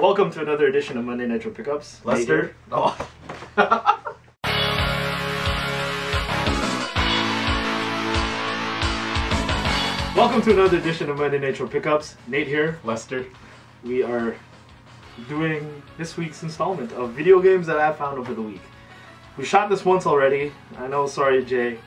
Welcome to another edition of Monday Nitro Pickups. Lester. Oh. Welcome to another edition of Monday Nitro Pickups. Nate here. Lester. We are doing this week's installment of video games that I found over the week. We shot this once already. I know, sorry Jay.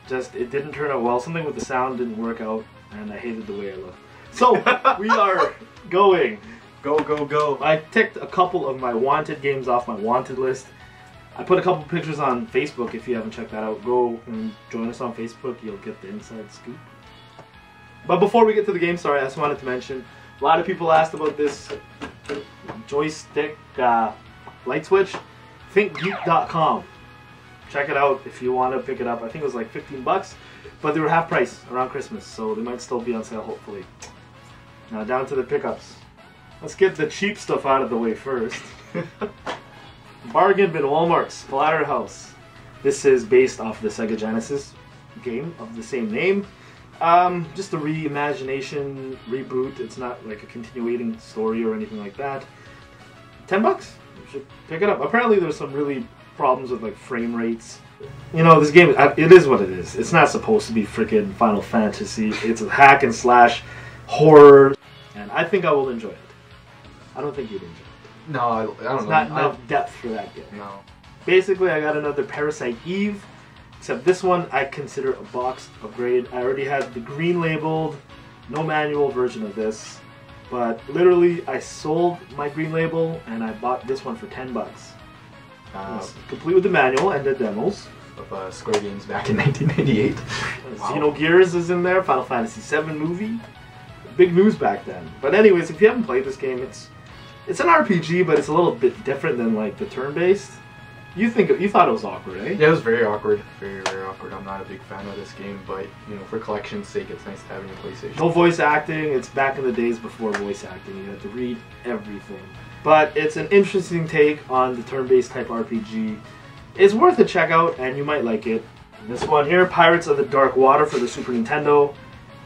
Just, it didn't turn out well. Something with the sound didn't work out, and I hated the way I looked. So, we are going. Go, go, go. I ticked a couple of my wanted games off my wanted list. I put a couple pictures on Facebook. If you haven't checked that out, go and join us on Facebook. You'll get the inside scoop. But before we get to the game, sorry, I just wanted to mention, a lot of people asked about this joystick light switch. Geek.com. Check it out if you want to pick it up. I think it was like 15 bucks, but they were half price around Christmas, so they might still be on sale, hopefully. Now down to the pickups. Let's get the cheap stuff out of the way first. Bargain bin Walmart's Splatterhouse. This is based off the Sega Genesis game of the same name. Just a reimagination, reboot. It's not like a continuating story or anything like that. 10 bucks? You should pick it up. Apparently there's some really problems with like frame rates. You know, this game, it is what it is. It's not supposed to be freaking Final Fantasy. It's a hack and slash horror, and I think I will enjoy it. I don't think you'd enjoy it. No, I don't know. It's not enough depth for that game. No. Basically, I got another Parasite Eve, except this one I consider a boxed upgrade. I already had the green labeled, no manual version of this, but literally I sold my green label and I bought this one for 10 bucks. Complete with the manual and the demos. Of Square Games back in 1998. Wow. Xenogears is in there, Final Fantasy VII movie. Big news back then. But anyways, if you haven't played this game, it's an RPG, but it's a little bit different than like the turn-based. You thought it was awkward, eh? Yeah, it was very awkward. Very, very awkward. I'm not a big fan of this game, but you know, for collection's sake, it's nice to have in your PlayStation. No voice acting. It's back in the days before voice acting. You had to read everything. But it's an interesting take on the turn-based type RPG. It's worth a check out, and you might like it. This one here, Pirates of the Dark Water for the Super Nintendo.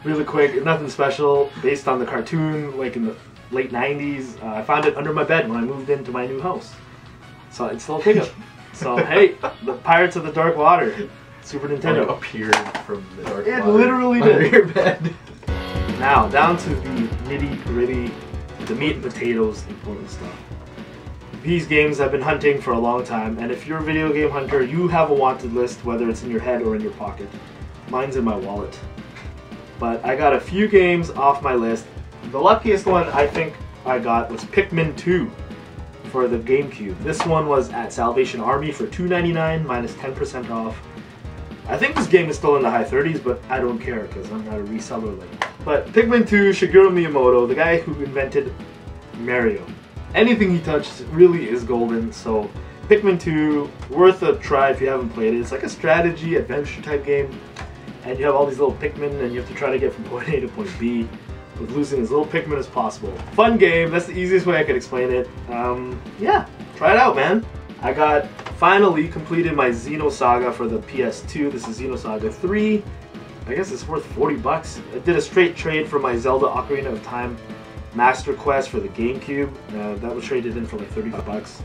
Really quick, nothing special, based on the cartoon, like in the late 90s. I found it under my bed when I moved into my new house. So it's still a pickup. So hey, the Pirates of the Dark Water, Super Nintendo. Like appeared from the dark water. It literally did. Under your bed. Now, down to the nitty-gritty, the meat and potatoes, important stuff. These games I've been hunting for a long time, and if you're a video game hunter, you have a wanted list, whether it's in your head or in your pocket. Mine's in my wallet. But I got a few games off my list. The luckiest one I think I got was Pikmin 2 for the GameCube. This one was at Salvation Army for $2.99 minus 10% off. I think this game is still in the high 30s, but I don't care because I'm not a reseller like that. But Pikmin 2, Shigeru Miyamoto, the guy who invented Mario. Anything he touches really is golden, so Pikmin 2, worth a try if you haven't played it. It's like a strategy, adventure type game, and you have all these little Pikmin and you have to try to get from point A to point B with losing as little Pikmin as possible. Fun game, that's the easiest way I could explain it. Yeah, try it out, man. I got finally completed my Xenosaga for the PS2. This is Xenosaga III. I guess it's worth 40 bucks. I did a straight trade for my Zelda Ocarina of Time Master Quest for the GameCube. That was traded in for like 35 bucks.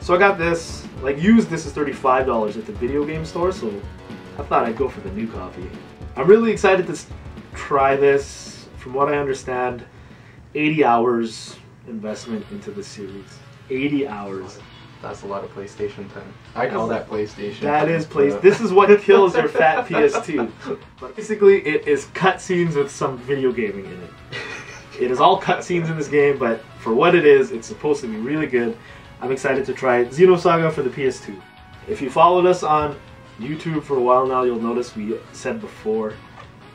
So I got this, like used, this is $35 at the video game store, so I thought I'd go for the new copy. I'm really excited to try this. From what I understand, 80 hours investment into the series. 80 hours. That's a lot of PlayStation time. I call that PlayStation. That is PlayStation. This is what kills your fat PS2. But basically, it is cutscenes with some video gaming in it. It is all cutscenes in this game, but for what it is, it's supposed to be really good. I'm excited to try it. Xenosaga for the PS2. If you followed us on YouTube for a while now, you'll notice we said before,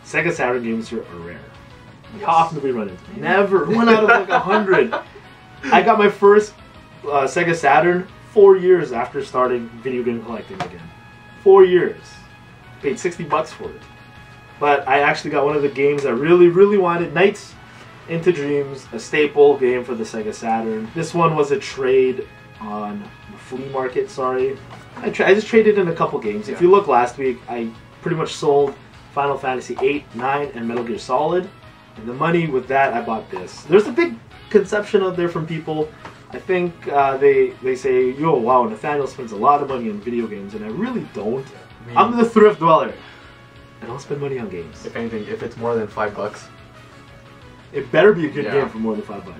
Sega Saturn games here are rare. Yes. How often do we run into them? Never. 1 out of like 100. I got my first Sega Saturn 4 years after starting video game collecting again. 4 years. Paid 60 bucks for it. But I actually got one of the games I really, really wanted. Nights into Dreams, a staple game for the Sega Saturn. This one was a trade on the flea market, sorry. I just traded in a couple games. Yeah. If you look last week, I pretty much sold Final Fantasy VIII, 9, and Metal Gear Solid. And the money with that, I bought this. There's a big conception out there from people I think they say, yo, wow, Nathaniel spends a lot of money on video games, and I really don't. I'm the Thriftdweller. I don't spend money on games. If anything, if it's more than $5. It better be a good game for more than $5.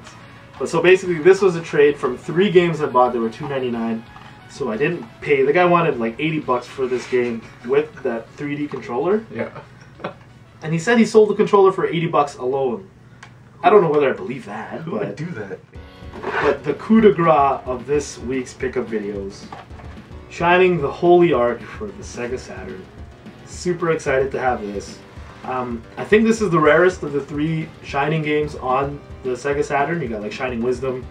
But so basically, this was a trade from 3 games I bought. They were $2.99. So I didn't pay. The guy wanted like $80 for this game with that 3D controller. Yeah. And he said he sold the controller for $80 alone. I don't know whether I believe that. Who would do that? But the coup de grace of this week's pickup videos, shining the holy arc for the Sega Saturn. Super excited to have this. I think this is the rarest of the 3 Shining games on the Sega Saturn. You got like Shining Wisdom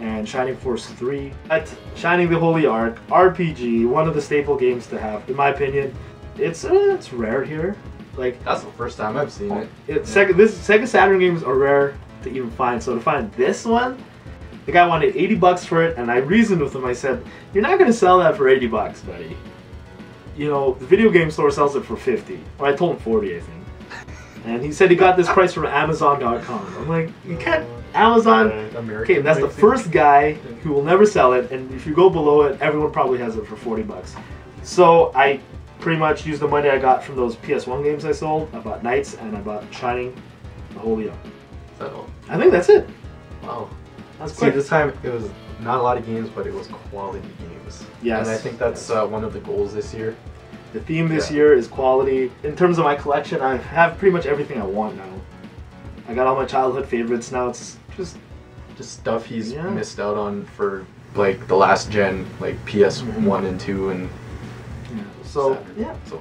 and Shining Force 3. But Shining the Holy Arc, RPG, one of the staple games to have, in my opinion. It's rare here. Like that's the first time I've seen it. Sega Saturn games are rare to even find. So to find this one, the guy wanted $80 for it, and I reasoned with him. I said, "You're not going to sell that for $80, buddy. You know, the video game store sells it for $50." Or I told him $40, I think. And he said he got this price from Amazon.com. I'm like, you can't. Amazon, okay, that's the first guy who will never sell it, and if you go below it, everyone probably has it for $40. So I pretty much used the money I got from those PS1 games I sold. I bought Knights and I bought Shining the Holy Arc. Is that all? I think that's it. Wow. That's quick. See, this time it was not a lot of games, but it was quality games. Yes. And I think that's one of the goals this year. The theme this year is quality. In terms of my collection, I have pretty much everything I want now. I got all my childhood favorites. Now it's just stuff he's missed out on for like the last gen, like PS1 and 2 and so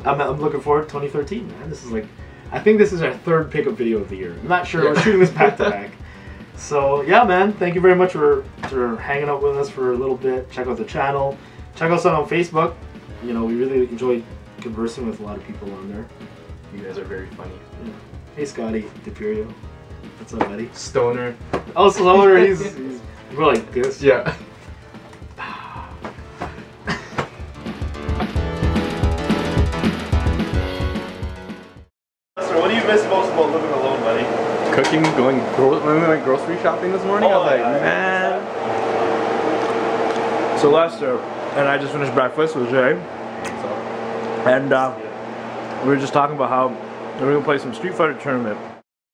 I'm looking forward to 2013, man. This is like, I think this is our 3rd pickup video of the year. I'm not sure. We're shooting this back to back. So yeah, man. Thank you very much for hanging out with us for a little bit. Check out the channel. Check us out on Facebook. You know, we really enjoy conversing with a lot of people on there. You guys are very funny. Yeah. Hey, Scotty DePirio. What's up, buddy? Stoner. Oh, Stoner. He's we're like this. Yeah. So, what do you miss most about living alone, buddy? Cooking, when we went grocery shopping this morning, I was like, man. So Lester and I just finished breakfast with Jay, and we were just talking about how we're gonna play some Street Fighter tournament.